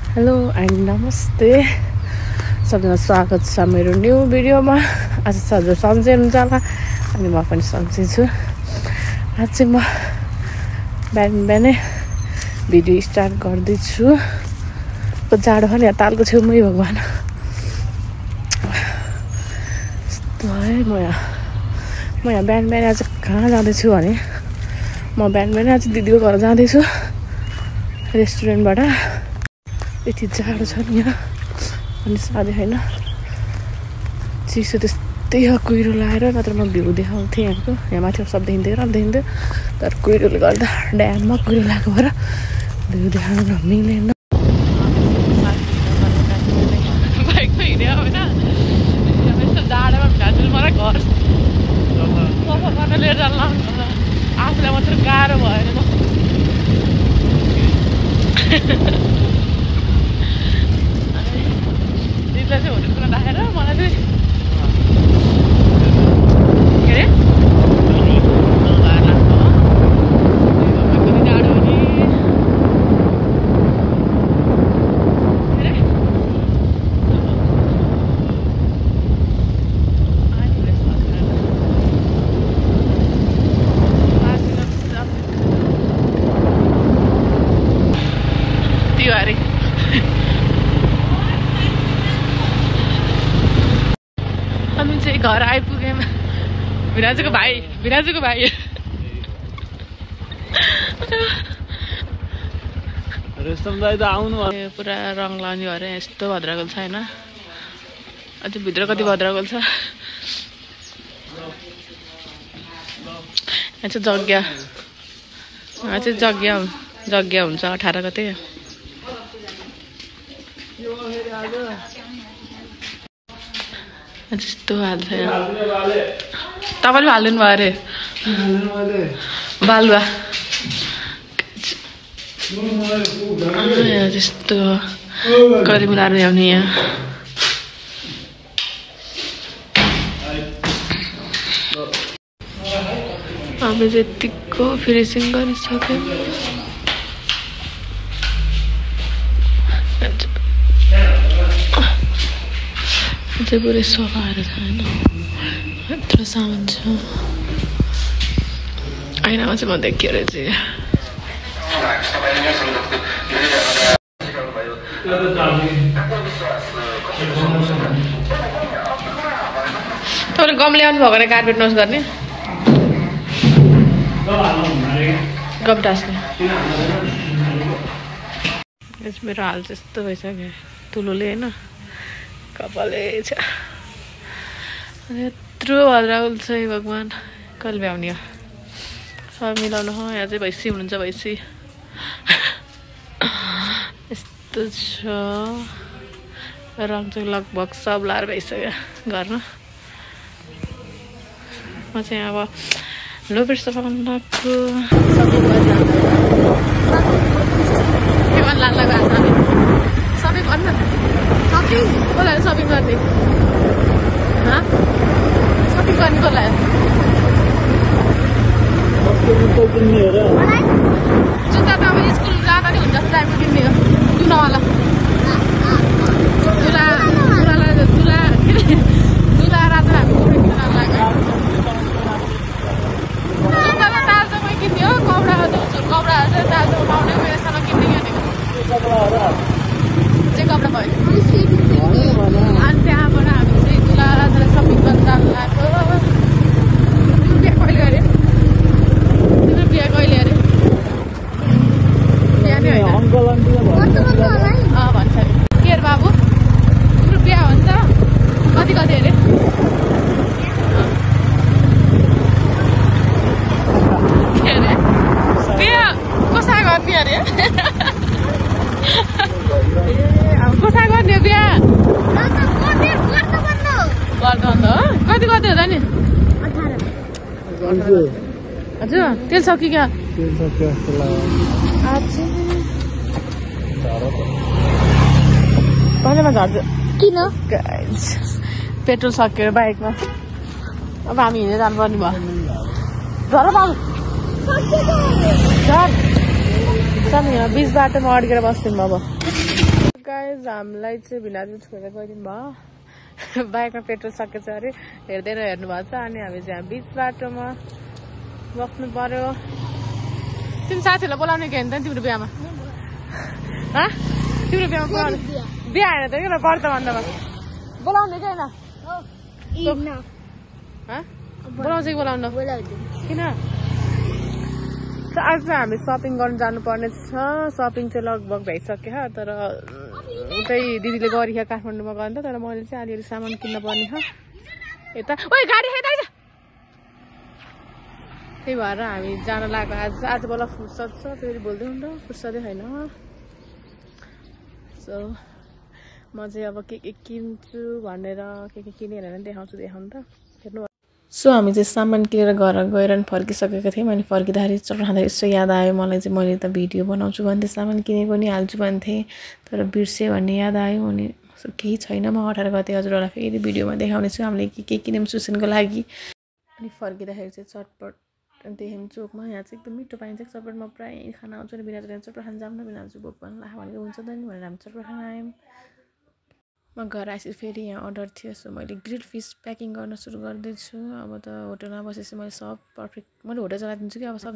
Hello and नमस्ते सबैजना स्वागत छ मेरो न्यू भिडियोमा। आज हजुर सन्चै हुनुहुन्छ होला अनि म पनि सन्चै छु। आज चाहिँ म बिहानै भिडियो स्टार्ट गर्दैछु। जाडो पनि यहाँ तालको छेउमै भगवान् यस्तो है। म यहाँ बिहान आज कहाँ जाँदैछु भने म बिहान आज दिदीको घर जाँदैछु रेस्टुरेन्टबाट। यति जाडो छ नि यहाँ अनि साथै होइन चिसो त्यस्तै कुहिरो लगाएर नत्र म भ्यू देखाउँथेँ यहाँको। यहाँ माथि सब देखिँदैन तर कुहिरोले गर्दा ड्याममा कुहिरो लगाएको भएर भ्यू देखाउन मिलेन। बाइकमा हिँड्यो होइन यस्तो जाडोमा भिडाजुल मलाई घर सफा गर्न लिएर जानु लाग्नु आफूलाई मात्र गाह्रो भएर दिदीलाई चाहिँ होटेल कुरा राखेर मलाई चाहिँ के अरे कति जाडो नि तिहारी हामी चाहिँ घर आइपुग्यौँ। भिराजुको भाइ रेशम दाइ त आउनु पुरा रङ लाउने भएर यस्तो भद्रागोल छ होइन। अझ भित्र कति भद्रागोल छ। यहाँ चाहिँ जग्गा हुन्छ 18 गते। त्यस्तो हाल्छ तपाईँले हालिदिनु भयो अरे बालुवा त्यस्तो कहिले मिलाएर ल्याउने यहाँ। हामी चाहिँ यतिको फिनिसिङ गरिसक्यौँ। चाहिँ पुरै सफाएर छ होइन। यत्रो सामान छ आइनामा चाहिँ म देखियो रहेछ। तपाईँले गम ल्याउनु भयो भने कार्पेट नस गर्ने गम टास्ने। मेरो हाल त्यस्तो भइसक्यो तुलोले होइन कपालै छ। यत्रो भद्रागोल छ भगवान् कहिले भ्याउने हो सब मिलाउनु हो। यहाँ चाहिँ भैँसी हुनुहुन्छ भैँसी यस्तो छ। रङ चाहिँ लगभग सब लाएर भइसक्यो घरमा। म चाहिँ अब लो प्रेसर पकाउनुको सबै भन्नु कसलाई सपिङ गर्ने सपिङ गर्ने कसलाई जुत्ता त अब स्कुल जाँदा नि हुन्छ टाइममा किन्ने हो। दुनावाला दुला रातो हामी किन्न लाग्यो। जुत्ता त दार्जिलिङमै किन्ने हो। कपडाहरू चाहिँ दार्जिलिङ पाउने यसँग किन्ने भनेको चाहिँ कपडा भयो। अनि त्यहाँबाट हामी चाहिँ दुला सपिङ गर्न जानु लाग्यो। बिहा कहिले अरे तिम्रो बिहा कहिले अरे बिहा नै होइन भन्छ के अरे बाबु तिम्रो बिहा हुन्छ कति अरे के अरे बिहा कसै गर्ने अरे कसै गर्ने बिहा गर्नु हो। कति हो नि हजुर तेल सक्यो क्या पहिलामा झर्छ किन पेट्रोल सक्यो बाइकमा। अब हामी हिँडेर जानुपर्ने भयो। झर बाबु झर बिच बाटोमा अड्केर बस्थ्यौँ अब। गाइज हामीलाई चाहिँ भिनाजु छोडेर गइदिनु भयो बाइकमा पेट्रोल सकेछ अरे हेर्दै हेर्नु भएको छ अनि हामी चाहिँ बिच बाटोमा बस्नु पर्यो तिमी साथीहरूलाई बोलाउने कि होइन तिम्रो बिहामा तिम्रो बिहामा बोलाउने बिहा होइन त किन व्रतबन्धमा बोलाउने कि होइन बोलाउँछ कि बोलाउनु किन आज चाहिँ हामी सपिङ गर्नु जानुपर्ने छ सपिङ चाहिँ लगभग भइसक्यो तर उतै दिदीले गरिख्यो काठमाडौँमा गयो नि त तर मैले चाहिँ अलिअलि सामान किन्न पर्ने छ यता ओइ गाडी है दाइज त्यही भएर हामी जान लाग्यो आज बेला फुर्सद छ फेरि बोल्दै हुँदा फुर्सदै छैन सो म चाहिँ अब के किन्छु भनेर के किनेर देखाउँछु देखाउनु त हेर्नु सो हामी चाहिँ सामान किनेर घर गएर फर्किसकेको थियौँ अनि फर्किँदाखेरि चट्राउँदा यसो याद आयो मलाई चाहिँ मैले त भिडियो बनाउँछु भन्थे सामान किनेको नि हाल्छु भन्थेँ तर बिर्सेँ भन्ने याद आयो अनि केही छैन म 18 गते हजुरहरूलाई फेरि भिडियोमा देखाउने छु हामीले के किन्यौँ सुसनको लागि अनि फर्किँदाखेरि चाहिँ चटपट देख्यौँ चोकमा यहाँ चाहिँ एकदम मिठो पाइन्छ चटपटमा प्रायः खाना आउँछ नि बिना चटपट खान जाऊँ न बिना भोक पनि लाग्यो भनेको हुन्छ त नि भनेर हामी चटपट खान आयौँ म घर आएपछि फेरि यहाँ अर्डर थियो सो मैले ग्रिल फिस प्याकिङ गर्न सुरु गर्दैछु अब त होटलमा बसेपछि मैले सब पर्फेक्ट मैले होटल चलाइदिन्छु कि अब सब